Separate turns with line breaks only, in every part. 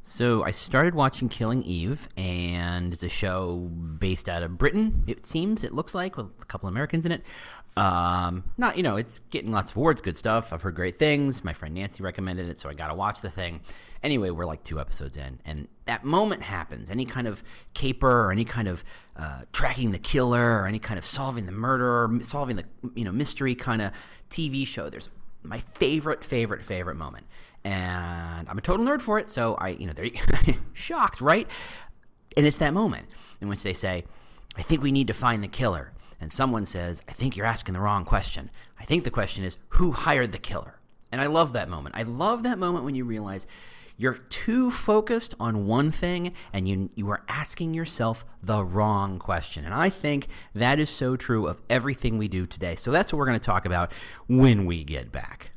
So I started watching Killing Eve, and it's a show based out of Britain, it seems, it looks like, with a couple Americans in it. It's getting lots of awards, good stuff. I've heard great things. My friend Nancy recommended it, so I got to watch the thing. Anyway, we're like 2 episodes in, and that moment happens. Any kind of caper or any kind of tracking the killer or any kind of solving the murder or solving the mystery kind of TV show. There's my favorite moment. And I'm a total nerd for it, so they're shocked, right? And it's that moment in which they say, I think we need to find the killer. And someone says, I think you're asking the wrong question. I think the question is, who hired the killer? And I love that moment. I love that moment when you realize you're too focused on one thing and you are asking yourself the wrong question. And I think that is so true of everything we do today. So that's what we're going to talk about when we get back.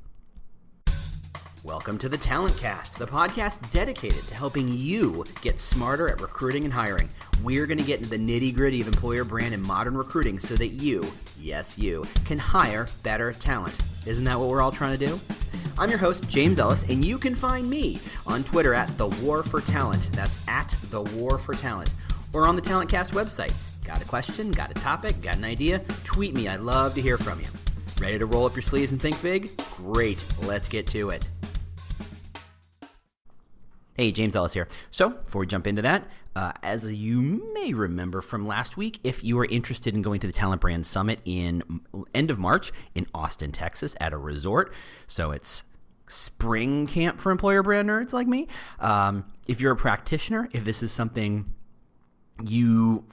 Welcome to the Talent Cast, the podcast dedicated to helping you get smarter at recruiting and hiring. We're going to get into the nitty-gritty of employer brand and modern recruiting so that you, yes you, can hire better talent. Isn't that what we're all trying to do? I'm your host, James Ellis, and you can find me on Twitter at The War for Talent. That's at The War for Talent. Or on the Talent Cast website. Got a question? Got a topic? Got an idea? Tweet me. I'd love to hear from you. Ready to roll up your sleeves and think big? Great. Let's get to it. Hey, James Ellis here. So, before we jump into that, as you may remember from last week, if you are interested in going to the Talent Brand Summit in end of March in Austin, Texas at a resort, so it's spring camp for employer brand nerds like me. If you're a practitioner, if this is something you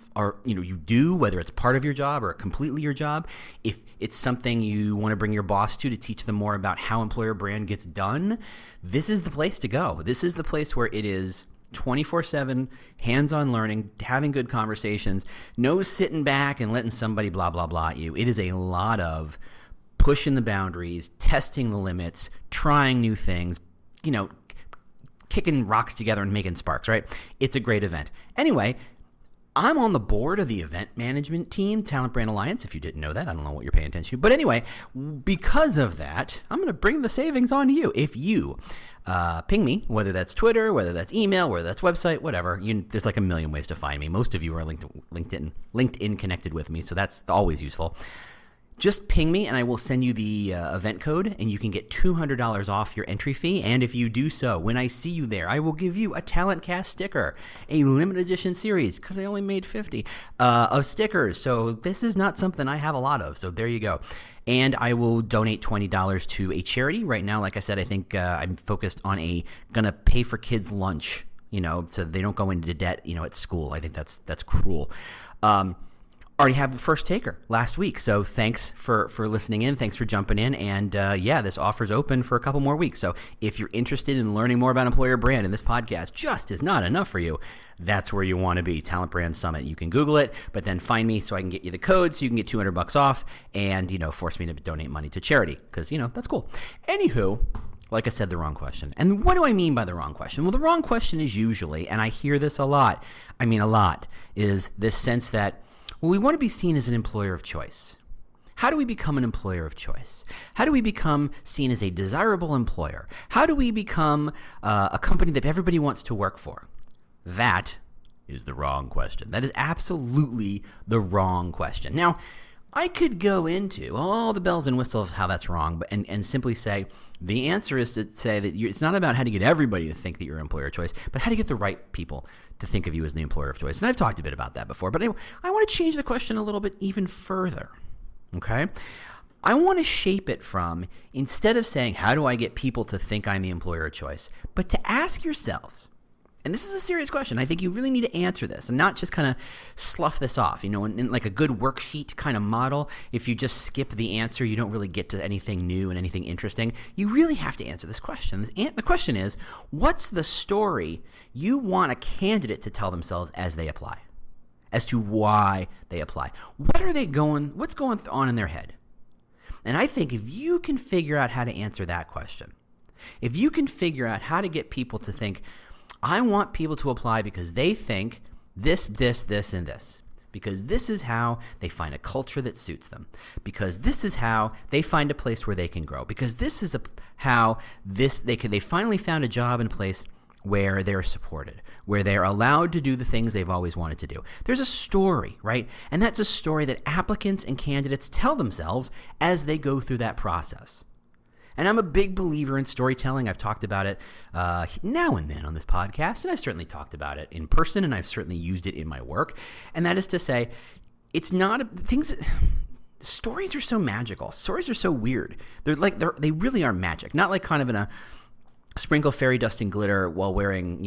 do, whether it's part of your job or completely your job, if it's something you want to bring your boss to teach them more about how employer brand gets done, this is the place to go. This is the place where it is 24/7, hands-on learning, having good conversations, no sitting back and letting somebody blah, blah, blah at you. It is a lot of pushing the boundaries, testing the limits, trying new things, kicking rocks together and making sparks, right? It's a great event. Anyway, I'm on the board of the event management team, Talent Brand Alliance. If you didn't know that, I don't know what you're paying attention to. But anyway, because of that, I'm going to bring the savings on to you. If you ping me, whether that's Twitter, whether that's email, whether that's website, whatever, there's like a million ways to find me. Most of you are LinkedIn connected with me, so that's always useful. Just ping me and I will send you the event code and you can get $200 off your entry fee. And if you do so, when I see you there, I will give you a Talent Cast sticker, a limited edition series, because I only made 50 of stickers. So this is not something I have a lot of. So there you go. And I will donate $20 to a charity. Right now, like I said, I think I'm focused on gonna pay for kids' lunch, so they don't go into debt, at school. I think that's cruel. Already have the first taker last week, so thanks for listening in. Thanks for jumping in, and this offer's open for a couple more weeks. So if you're interested in learning more about employer brand and this podcast just is not enough for you, that's where you want to be, Talent Brand Summit. You can Google it, but then find me so I can get you the code so you can get $200 off and, force me to donate money to charity because, that's cool. Anywho, like I said, the wrong question. And what do I mean by the wrong question? Well, the wrong question is usually, and I hear this a lot, is this sense that, well, we want to be seen as an employer of choice. How do we become an employer of choice? How do we become seen as a desirable employer? How do we become a company that everybody wants to work for? That is the wrong question. That is absolutely the wrong question. Now, I could go into all the bells and whistles of how that's wrong, and simply say the answer is to say that it's not about how to get everybody to think that you're an employer of choice, but how to get the right people to think of you as the employer of choice. And I've talked a bit about that before, but I want to change the question a little bit even further, okay? I want to shape it from, instead of saying, how do I get people to think I'm the employer of choice, but to ask yourselves, and this is a serious question. I think you really need to answer this and not just kind of slough this off. In like a good worksheet kind of model, if you just skip the answer, you don't really get to anything new and anything interesting. You really have to answer this question. The question is, what's the story you want a candidate to tell themselves as they apply, as to why they apply? What's going on in their head? And I think if you can figure out how to answer that question, if you can figure out how to get people to think, I want people to apply because they think this, and this. Because this is how they find a culture that suits them. Because this is how they find a place where they can grow. Because this is how they finally found a job in place where they're supported, where they're allowed to do the things they've always wanted to do. There's a story, right? And that's a story that applicants and candidates tell themselves as they go through that process. And I'm a big believer in storytelling. I've talked about it now and then on this podcast, and I've certainly talked about it in person, and I've certainly used it in my work. And that is to say, it's not stories are so magical. Stories are so weird. They really are magic. Not like kind of in a sprinkle fairy dust and glitter while wearing,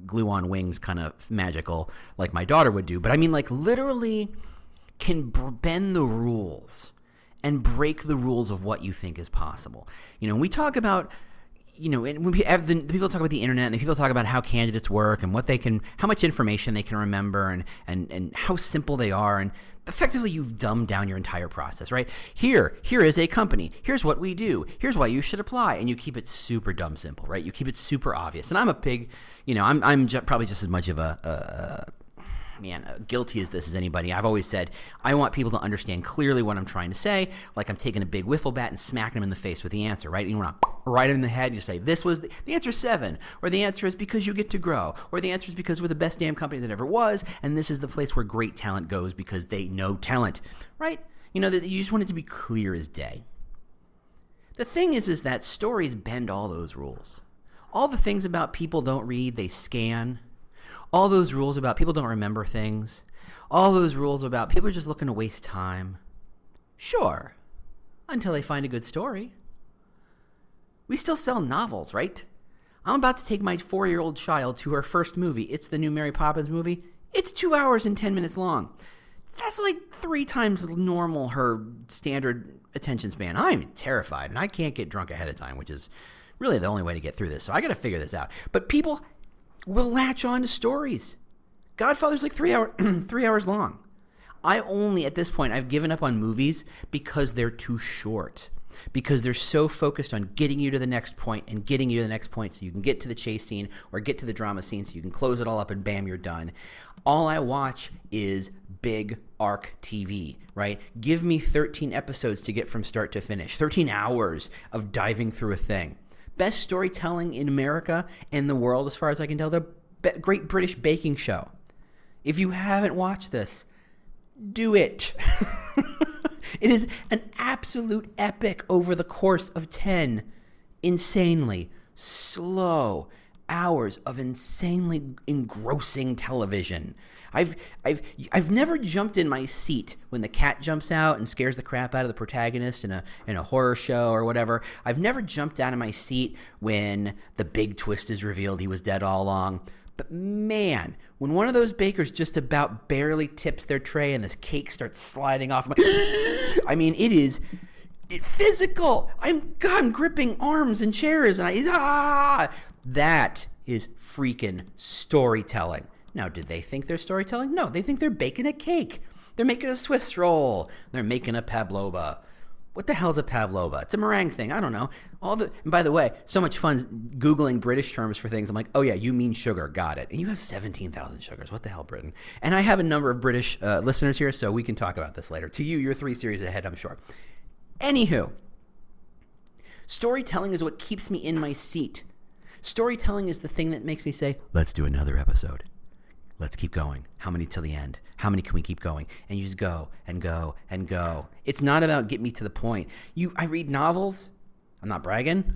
glue on wings kind of magical like my daughter would do. But I mean, like, literally can bend the rules and break the rules of what you think is possible. When we talk about, and when the people talk about the internet and the people talk about how candidates work and how much information they can remember and how simple they are, and effectively you've dumbed down your entire process, right? Here is a company. Here's what we do. Here's why you should apply. And you keep it super dumb simple, right? You keep it super obvious. And I'm a pig, I'm probably just as much of guilty as this as anybody. I've always said I want people to understand clearly what I'm trying to say, like I'm taking a big wiffle bat and smacking them in the face with the answer, right? You want to right in the head, you say, this was the answer is 7, or the answer is because you get to grow, or the answer is because we're the best damn company that ever was, and this is the place where great talent goes because they know talent, right? You just want it to be clear as day. The thing is that stories bend all those rules. All the things about people don't read, they scan. All those rules about people don't remember things. All those rules about people are just looking to waste time. Sure, until they find a good story. We still sell novels, right? I'm about to take my 4-year-old child to her first movie. It's the new Mary Poppins movie. It's 2 hours and 10 minutes long. That's like 3 times normal her standard attention span. I'm terrified, and I can't get drunk ahead of time, which is really the only way to get through this. So I got to figure this out. But people will latch on to stories. Godfather's like 3 hours long. At this point, I've given up on movies because they're too short. Because they're so focused on getting you to the next point and getting you to the next point so you can get to the chase scene or get to the drama scene so you can close it all up and bam, you're done. All I watch is big arc TV, right? Give me 13 episodes to get from start to finish. 13 hours of diving through a thing. Best storytelling in America and the world, as far as I can tell, the Great British Baking Show. If you haven't watched this, do it. It is an absolute epic over the course of 10 insanely slow hours of insanely engrossing television. I've never jumped in my seat when the cat jumps out and scares the crap out of the protagonist in a horror show or whatever. I've never jumped out of my seat when the big twist is revealed he was dead all along. But man, when one of those bakers just about barely tips their tray and this cake starts sliding off, it is physical. I'm gripping arms and chairs, and that is freaking storytelling. Now, did they think they're storytelling? No, they think they're baking a cake. They're making a Swiss roll. They're making a pavlova. What the hell's a pavlova? It's a meringue thing. I don't know. And by the way, so much fun Googling British terms for things. I'm like, oh yeah, you mean sugar. Got it. And you have 17,000 sugars. What the hell, Britain? And I have a number of British listeners here, so we can talk about this later. To you, you're 3 series ahead, I'm sure. Anywho, storytelling is what keeps me in my seat. Storytelling is the thing that makes me say, let's do another episode. Let's keep going. How many till the end? How many can we keep going? And you just go and go and go. It's not about get me to the point. I read novels. I'm not bragging.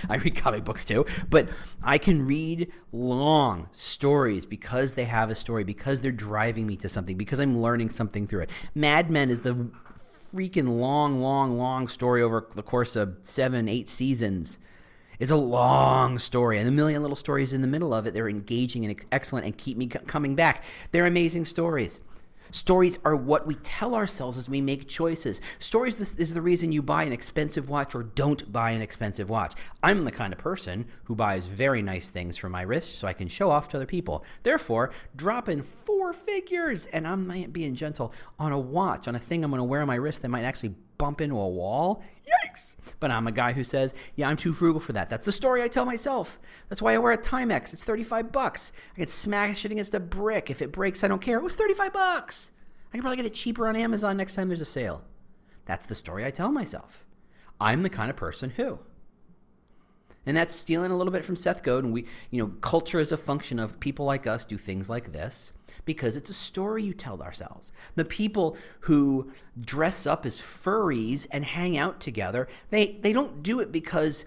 I read comic books too. But I can read long stories because they have a story, because they're driving me to something, because I'm learning something through it. Mad Men is the freaking long story over the course of 7, 8 seasons. It's a long story, and a million little stories in the middle of it. They're engaging and excellent and keep me coming back. They're amazing stories. Stories are what we tell ourselves as we make choices. Stories is the reason you buy an expensive watch or don't buy an expensive watch. I'm the kind of person who buys very nice things for my wrist so I can show off to other people. Therefore, dropping 4 figures, and I'm being gentle, on a watch, on a thing I'm going to wear on my wrist that might actually bump into a wall. Yikes! But I'm a guy who says, yeah, I'm too frugal for that. That's the story I tell myself. That's why I wear a Timex. It's $35. I can smash it against a brick. If it breaks, I don't care. It was $35. I can probably get it cheaper on Amazon next time there's a sale. That's the story I tell myself. I'm the kind of person who. And that's stealing a little bit from Seth Godin. Culture is a function of people like us do things like this because it's a story you tell ourselves. The people who dress up as furries and hang out together, they don't do it because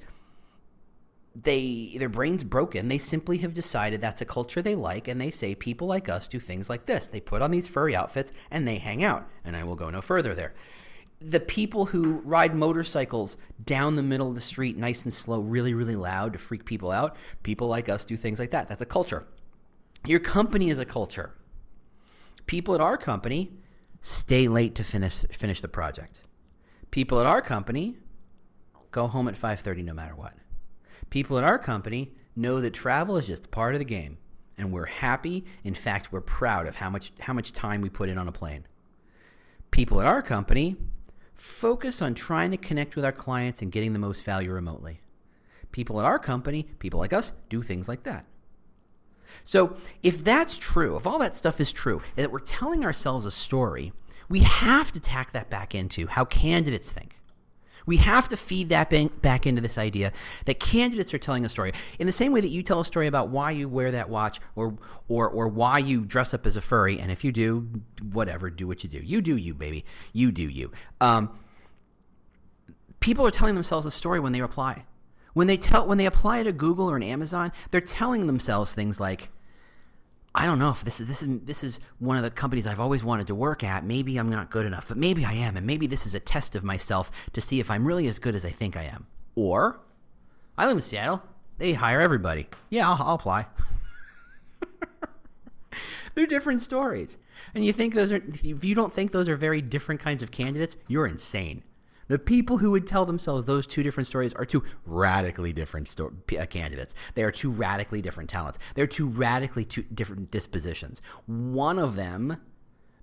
their brain's broken. They simply have decided that's a culture they like, and they say people like us do things like this. They put on these furry outfits and they hang out. And I will go no further there. The people who ride motorcycles down the middle of the street nice and slow, really, really loud to freak people out, people like us do things like that. That's a culture. Your company is a culture. People at our company stay late to finish the project. People at our company go home at 5:30 no matter what. People at our company know that travel is just part of the game, and we're happy. In fact, we're proud of how much time we put in on a plane. People at our company focus on trying to connect with our clients and getting the most value remotely. People at our company, people like us, do things like that. So if that's true, if all that stuff is true, and that we're telling ourselves a story, we have to tack that back into how candidates think. We have to feed that back into this idea that candidates are telling a story. In the same way that you tell a story about why you wear that watch or why you dress up as a furry, and if you do, whatever, do what you do. You do you, baby. You do you. People are telling themselves a story when they apply. When they apply to Google or an Amazon, they're telling themselves things like, I don't know if this is one of the companies I've always wanted to work at. Maybe I'm not good enough, but maybe I am, and maybe this is a test of myself to see if I'm really as good as I think I am. Or, I live in Seattle. They hire everybody. Yeah, I'll apply. They're different stories. And if you don't think those are very different kinds of candidates, you're insane. The people who would tell themselves those two different stories are two radically different candidates. They are two radically different talents. They're two different dispositions. One of them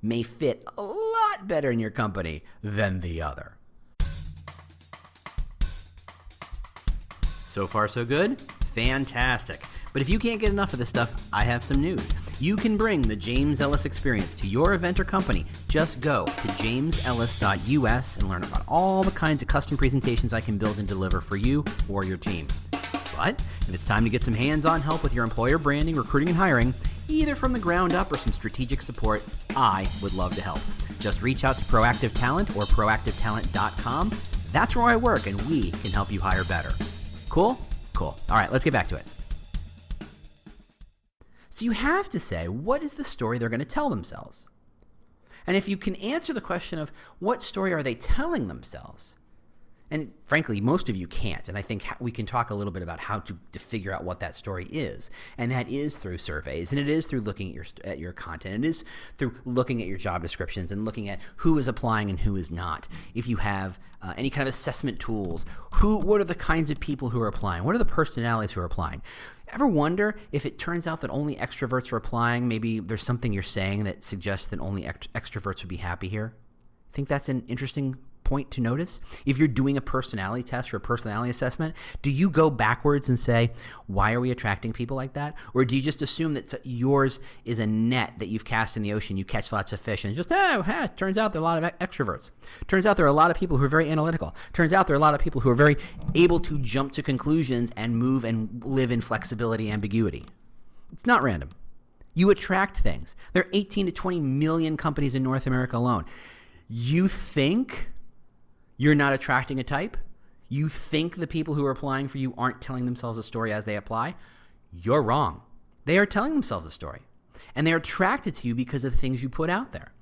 may fit a lot better in your company than the other. So far, so good? Fantastic. But if you can't get enough of this stuff, I have some news. You can bring the James Ellis experience to your event or company. Just go to jamesellis.us and learn about all the kinds of custom presentations I can build and deliver for you or your team. But if it's time to get some hands-on help with your employer branding, recruiting, and hiring, either from the ground up or some strategic support, I would love to help. Just reach out to Proactive Talent or proactivetalent.com. That's where I work, and we can help you hire better. Cool? Cool. All right, let's get back to it. So you have to say, what is the story they're going to tell themselves? And if you can answer the question of what story are they telling themselves, and frankly, most of you can't, and I think we can talk a little bit about how to figure out what that story is, and that is through surveys, and it is through looking at your content, it is through looking at your job descriptions and looking at who is applying and who is not. If you have any kind of assessment tools, what are the kinds of people who are applying? What are the personalities who are applying? Ever wonder if it turns out that only extroverts are applying? Maybe there's something you're saying that suggests that only extroverts would be happy here? Think that's an interesting point to notice? If you're doing a personality test or a personality assessment, do you go backwards and say, why are we attracting people like that? Or do you just assume that yours is a net that you've cast in the ocean, you catch lots of fish, and just, turns out there are a lot of extroverts. Turns out there are a lot of people who are very analytical. Turns out there are a lot of people who are very able to jump to conclusions and move and live in flexibility, ambiguity. It's not random. You attract things. There are 18 to 20 million companies in North America alone. You think you're not attracting a type? You think the people who are applying for you aren't telling themselves a story as they apply? You're wrong. They are telling themselves a story. And they're attracted to you because of the things you put out there.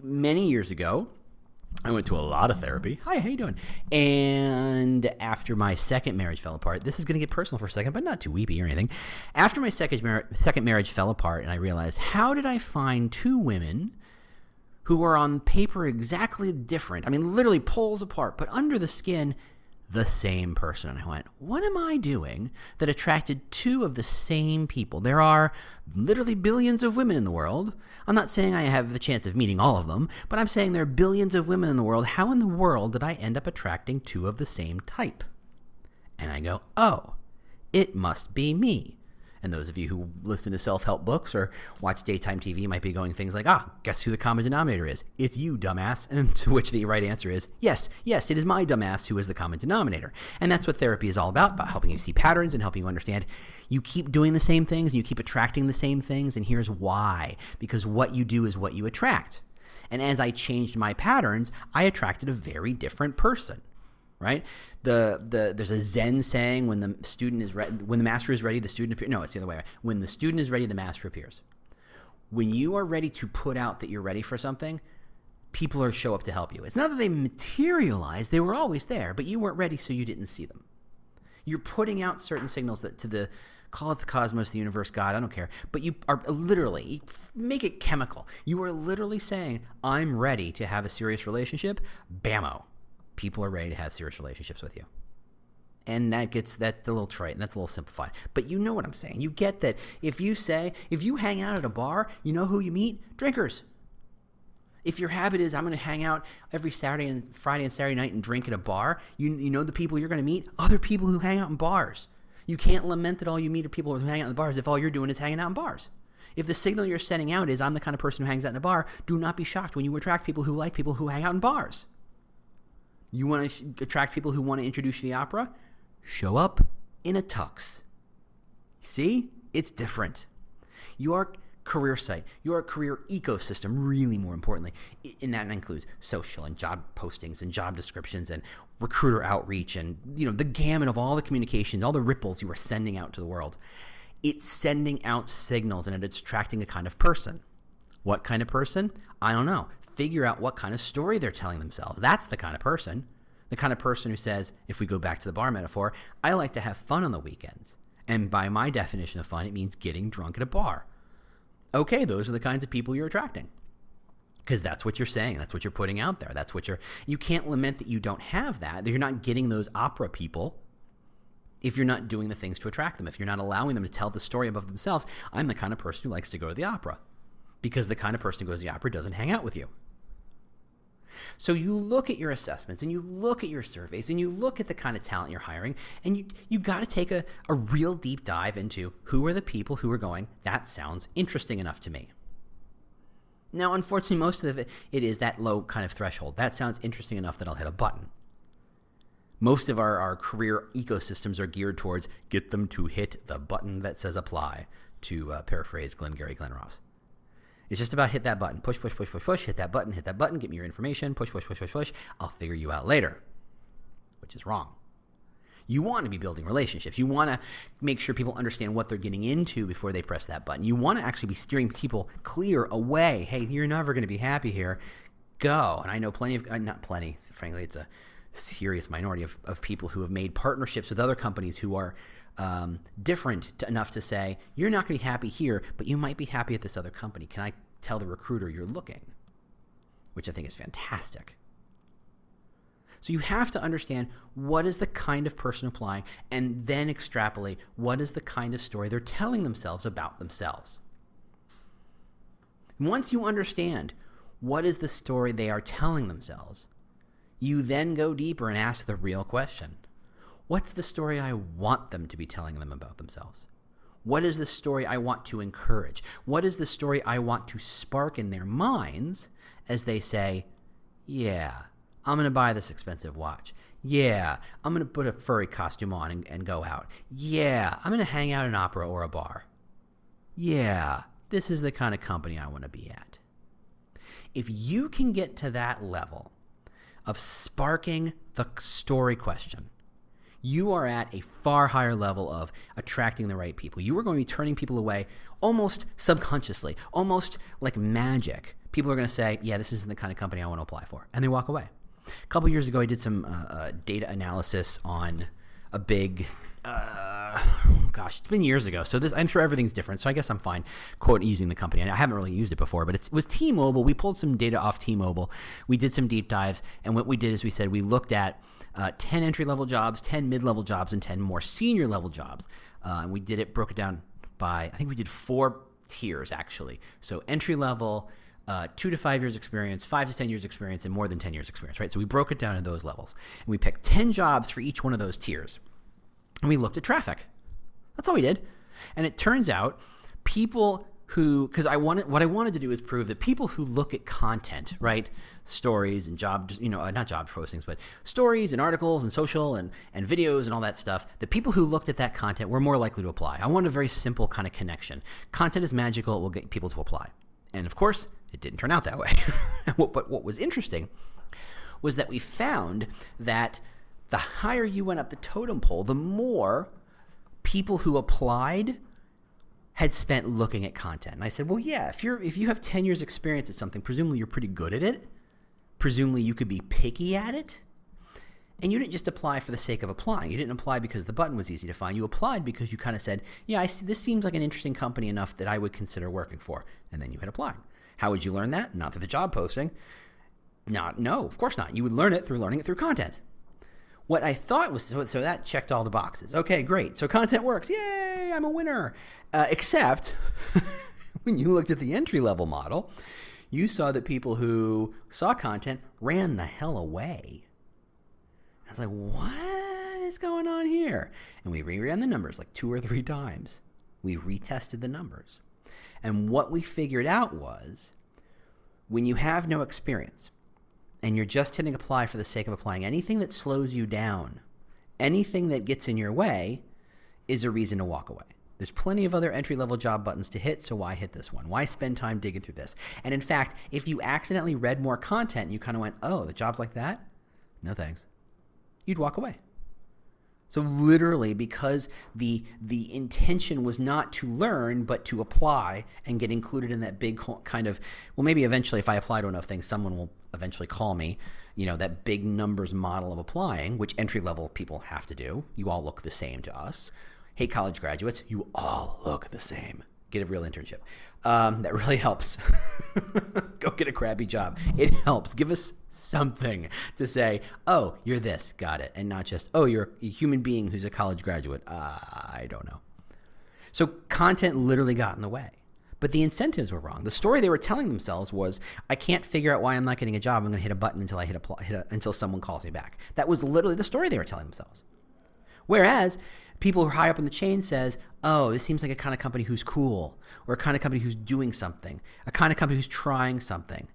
Many years ago, I went to a lot of therapy. Hi, how you doing? And after my second marriage fell apart, this is going to get personal for a second, but not too weepy or anything. After my second marriage fell apart, and I realized, how did I find two women who are on paper exactly different, I mean, literally poles apart, but under the skin, the same person? And I went, what am I doing that attracted two of the same people? There are literally billions of women in the world. I'm not saying I have the chance of meeting all of them, but I'm saying there are billions of women in the world. How in the world did I end up attracting two of the same type? And I go, oh, it must be me. And those of you who listen to self-help books or watch daytime TV might be going things like, guess who the common denominator is? It's you, dumbass. And to which the right answer is, yes, it is my dumbass who is the common denominator. And that's what therapy is all about helping you see patterns and helping you understand you keep doing the same things and you keep attracting the same things. And here's why. Because what you do is what you attract. And as I changed my patterns, I attracted a very different person. Right? There's a Zen saying, when the master is ready, the student appears. No, it's the other way around. When the student is ready, the master appears. When you are ready to put out that you're ready for something, people show up to help you. It's not that they materialize; they were always there, but you weren't ready, so you didn't see them. You're putting out certain signals that call it the cosmos, the universe, God, I don't care. But you are literally, make it chemical. You are literally saying, I'm ready to have a serious relationship. Bammo. People are ready to have serious relationships with you. And that's a little trite, and that's a little simplified. But you know what I'm saying. You get that if you hang out at a bar, you know who you meet? Drinkers. If your habit is, I'm going to hang out every Friday and Saturday night and drink at a bar, you know the people you're going to meet? Other people who hang out in bars. You can't lament that all you meet are people who hang out in bars if all you're doing is hanging out in bars. If the signal you're sending out is, I'm the kind of person who hangs out in a bar, do not be shocked when you attract people who like people who hang out in bars. You want to attract people who want to introduce you to the opera? Show up in a tux. See? It's different. Your career site, your career ecosystem, really more importantly, and that includes social and job postings and job descriptions and recruiter outreach and the gamut of all the communications, all the ripples you are sending out to the world. It's sending out signals and it's attracting a kind of person. What kind of person? I don't know. Figure out what kind of story they're telling themselves. That's the kind of person. The kind of person who says, if we go back to the bar metaphor, I like to have fun on the weekends. And by my definition of fun, it means getting drunk at a bar. Okay, those are the kinds of people you're attracting. Because that's what you're saying. That's what you're putting out there. You can't lament that you don't have that you're not getting those opera people if you're not doing the things to attract them, if you're not allowing them to tell the story above themselves. I'm the kind of person who likes to go to the opera. Because the kind of person who goes to the opera doesn't hang out with you. So you look at your assessments and you look at your surveys and you look at the kind of talent you're hiring, and you got to take a real deep dive into who are the people who are going, that sounds interesting enough to me. Now, unfortunately, most of it is that low kind of threshold. That sounds interesting enough that I'll hit a button. Most of our career ecosystems are geared towards get them to hit the button that says apply, to paraphrase Glenn Ross. It's just about hit that button. Push, hit that button, get me your information, push. I'll figure you out later, which is wrong. You want to be building relationships. You want to make sure people understand what they're getting into before they press that button. You want to actually be steering people clear away. Hey, you're never going to be happy here. Go. And I know not plenty, frankly, it's a serious minority of people who have made partnerships with other companies who are different enough to say, you're not going to be happy here, but you might be happy at this other company. Can I tell the recruiter you're looking? Which I think is fantastic. So you have to understand what is the kind of person applying and then extrapolate what is the kind of story they're telling themselves about themselves. Once you understand what is the story they are telling themselves, you then go deeper and ask the real question. What's the story I want them to be telling them about themselves? What is the story I want to encourage? What is the story I want to spark in their minds as they say, yeah, I'm going to buy this expensive watch. Yeah, I'm going to put a furry costume on and go out. Yeah, I'm going to hang out in an opera or a bar. Yeah, this is the kind of company I want to be at. If you can get to that level of sparking the story question, you are at a far higher level of attracting the right people. You are going to be turning people away almost subconsciously, almost like magic. People are going to say, yeah, this isn't the kind of company I want to apply for. And they walk away. A couple years ago, I did some data analysis on a big, it's been years ago. So I'm sure everything's different. So I guess I'm fine, quote, using the company. I haven't really used it before, but it was T-Mobile. We pulled some data off T-Mobile. We did some deep dives. And what we did is we said we looked at 10 entry-level jobs, 10 mid-level jobs, and 10 more senior-level jobs. And we broke it down by, I think we did 4 tiers, actually. So entry-level, 2 to 5 years experience, 5 to 10 years experience, and more than 10 years experience, right? So we broke it down in those levels. And we picked 10 jobs for each one of those tiers. And we looked at traffic. That's all we did. And it turns out people who, because what I wanted to do is prove that people who look at content, right, stories and not job postings, but stories and articles and social and videos and all that stuff, the people who looked at that content were more likely to apply. I wanted a very simple kind of connection. Content is magical. It will get people to apply. And of course, it didn't turn out that way. But what was interesting was that we found that the higher you went up the totem pole, the more people who applied had spent looking at content. And I said, well, yeah, if you have 10 years experience at something, presumably you're pretty good at it. Presumably you could be picky at it. And you didn't just apply for the sake of applying. You didn't apply because the button was easy to find. You applied because you kind of said, yeah, this seems like an interesting company enough that I would consider working for. And then you hit apply. How would you learn that? Not through the job posting. No, of course not. You would learn it through learning it through content. What I thought was, so that checked all the boxes. Okay, great. So content works. Yay, I'm a winner. Except when you looked at the entry-level model, you saw that people who saw content ran the hell away. I was like, what is going on here? And we reran the numbers like 2 or 3 times. We retested the numbers. And what we figured out was when you have no experience, and you're just hitting apply for the sake of applying, anything that slows you down, anything that gets in your way is a reason to walk away. There's plenty of other entry-level job buttons to hit, so why hit this one? Why spend time digging through this? And in fact, if you accidentally read more content and you kind of went, oh, the job's like that? No thanks. You'd walk away. So literally, because the intention was not to learn, but to apply and get included in that big kind of, well, maybe eventually if I apply to enough things, someone will eventually call me, that big numbers model of applying, which entry-level people have to do. You all look the same to us. Hey, college graduates, you all look the same. Get a real internship. That really helps. Go get a crappy job. It helps. Give us something to say, oh, you're this, got it. And not just, oh, you're a human being who's a college graduate. I don't know. So content literally got in the way. But the incentives were wrong. The story they were telling themselves was, I can't figure out why I'm not getting a job. I'm going to hit a button until I until someone calls me back. That was literally the story they were telling themselves. Whereas people who are high up in the chain says, oh, this seems like a kind of company who's cool, or a kind of company who's doing something, a kind of company who's trying something.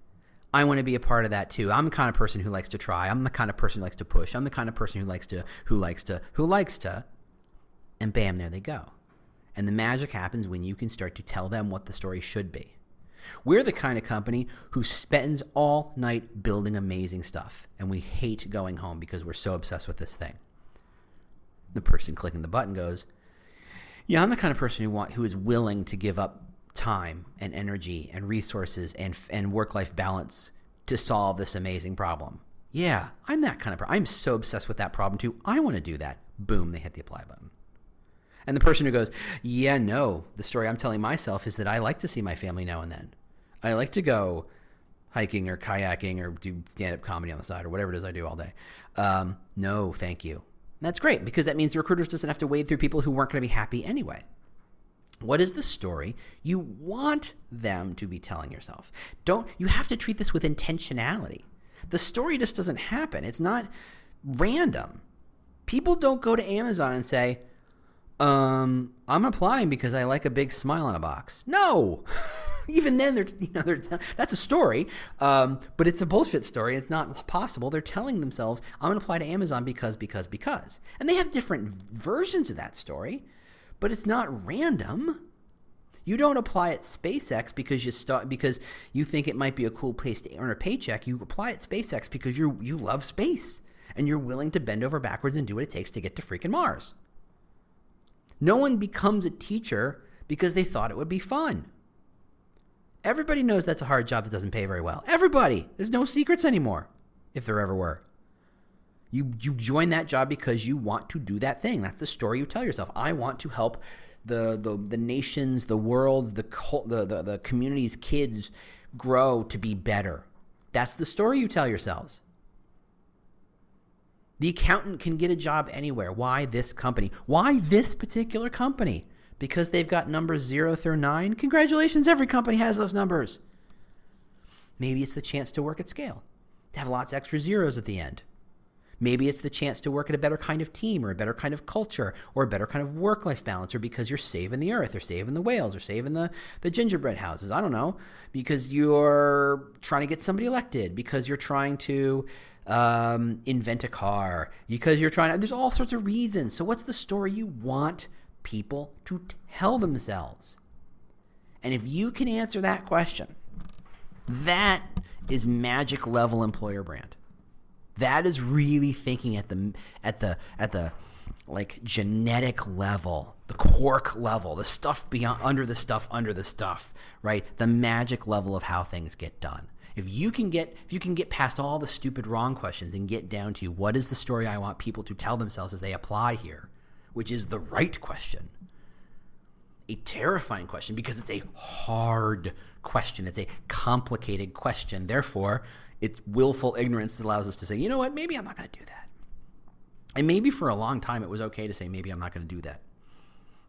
I want to be a part of that too. I'm the kind of person who likes to try. I'm the kind of person who likes to push. I'm the kind of person who likes to, and bam, there they go. And the magic happens when you can start to tell them what the story should be. We're the kind of company who spends all night building amazing stuff, and we hate going home because we're so obsessed with this thing. The person clicking the button goes, yeah, I'm the kind of person who is willing to give up time and energy and resources and work-life balance to solve this amazing problem. Yeah, I'm that kind of person. I'm so obsessed with that problem too. I want to do that. Boom, they hit the apply button. And the person who goes, yeah, no, the story I'm telling myself is that I like to see my family now and then. I like to go hiking or kayaking or do stand-up comedy on the side or whatever it is I do all day. No, thank you. And that's great because that means the recruiters doesn't have to wade through people who weren't going to be happy anyway. What is the story you want them to be telling yourself? You have to treat this with intentionality. The story just doesn't happen. It's not random. People don't go to Amazon and say, I'm applying because I like a big smile on a box. No. Even then, that's a story, but it's a bullshit story. It's not possible. They're telling themselves, I'm going to apply to Amazon because. And they have different versions of that story, but it's not random. You don't apply at SpaceX because you think it might be a cool place to earn a paycheck. You apply at SpaceX because you love space, and you're willing to bend over backwards and do what it takes to get to freaking Mars. No one becomes a teacher because they thought it would be fun. Everybody knows that's a hard job that doesn't pay very well. Everybody. There's no secrets anymore, if there ever were. You join that job because you want to do that thing. That's the story you tell yourself. I want to help the nations, the worlds, the communities, kids grow to be better. That's the story you tell yourselves. The accountant can get a job anywhere. Why this company? Why this particular company? Because they've got numbers 0 through 9? Congratulations, every company has those numbers. Maybe it's the chance to work at scale, to have lots of extra zeros at the end. Maybe it's the chance to work at a better kind of team or a better kind of culture or a better kind of work-life balance, or because you're saving the earth or saving the whales or saving the gingerbread houses. I don't know. Because you're trying to get somebody elected, because you're trying to invent a car, because you're trying to, there's all sorts of reasons. So what's the story you want people to tell themselves? And if you can answer that question, that is magic level employer brand. That is really thinking at the like genetic level, the quark level, the stuff beyond, under the stuff, right? The magic level of how things get done. If you can get past all the stupid wrong questions and get down to what is the story I want people to tell themselves as they apply here, which is the right question. A terrifying question because it's a hard question. It's a complicated question. Therefore, it's willful ignorance that allows us to say, you know what, maybe I'm not going to do that. And maybe for a long time it was okay to say, maybe I'm not going to do that,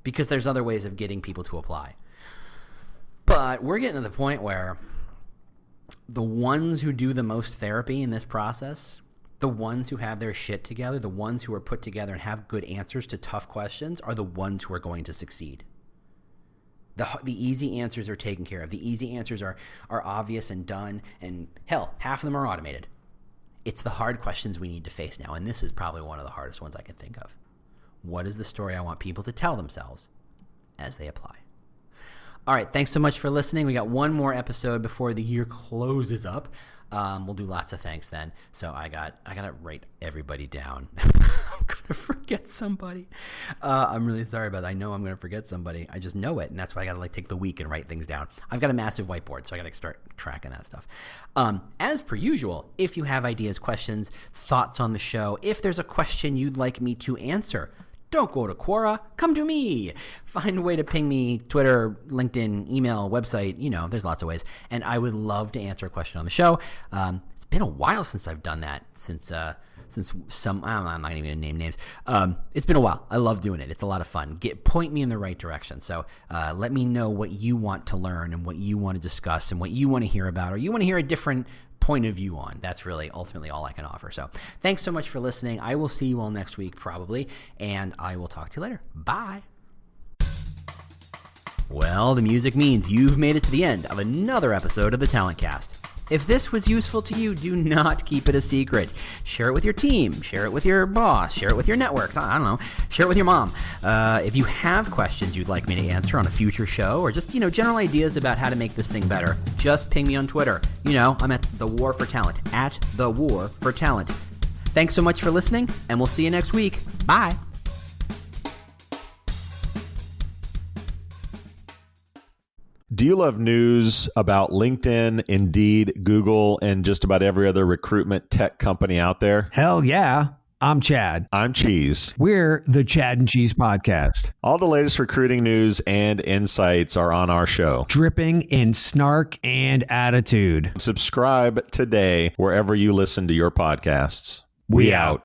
because there's other ways of getting people to apply. But we're getting to the point where the ones who do the most therapy in this process, the ones who have their shit together, the ones who are put together and have good answers to tough questions are the ones who are going to succeed. The easy answers are taken care of. The easy answers are obvious and done, and hell, half of them are automated. It's the hard questions we need to face now, and this is probably one of the hardest ones I can think of. What is the story I want people to tell themselves as they apply? All right, thanks so much for listening. We got one more episode before the year closes up. We'll do lots of thanks then. So I gotta write everybody down. I'm gonna forget somebody. I'm really sorry about that. I know I'm gonna forget somebody. I just know it, and that's why I gotta take the week and write things down. I've got a massive whiteboard, so I gotta start tracking that stuff. As per usual, if you have ideas, questions, thoughts on the show, if there's a question you'd like me to answer, don't go to Quora, come to me. Find a way to ping me, Twitter, LinkedIn, email, website, there's lots of ways. And I would love to answer a question on the show. It's been a while since I've done that, since some, I'm not even going to name names. It's been a while. I love doing it. It's a lot of fun. Point me in the right direction. So let me know what you want to learn and what you want to discuss and what you want to hear about, or you want to hear a different point of view on. That's really ultimately all I can offer. So thanks so much for listening. I will see you all next week probably, and I will talk to you later. Bye. Well, the music means you've made it to the end of another episode of the Talent Cast. If this was useful to you, do not keep it a secret. Share it with your team. Share it with your boss. Share it with your networks. I don't know. Share it with your mom. If you have questions you'd like me to answer on a future show, or just, general ideas about how to make this thing better, just ping me on Twitter. I'm at The War for Talent, at The War for Talent. Thanks so much for listening, and we'll see you next week. Bye.
Do you love news about LinkedIn, Indeed, Google, and just about every other recruitment tech company out there?
Hell yeah. I'm Chad.
I'm Cheese.
We're the Chad and Cheese Podcast.
All the latest recruiting news and insights are on our show.
Dripping in snark and attitude.
Subscribe today wherever you listen to your podcasts.
We out.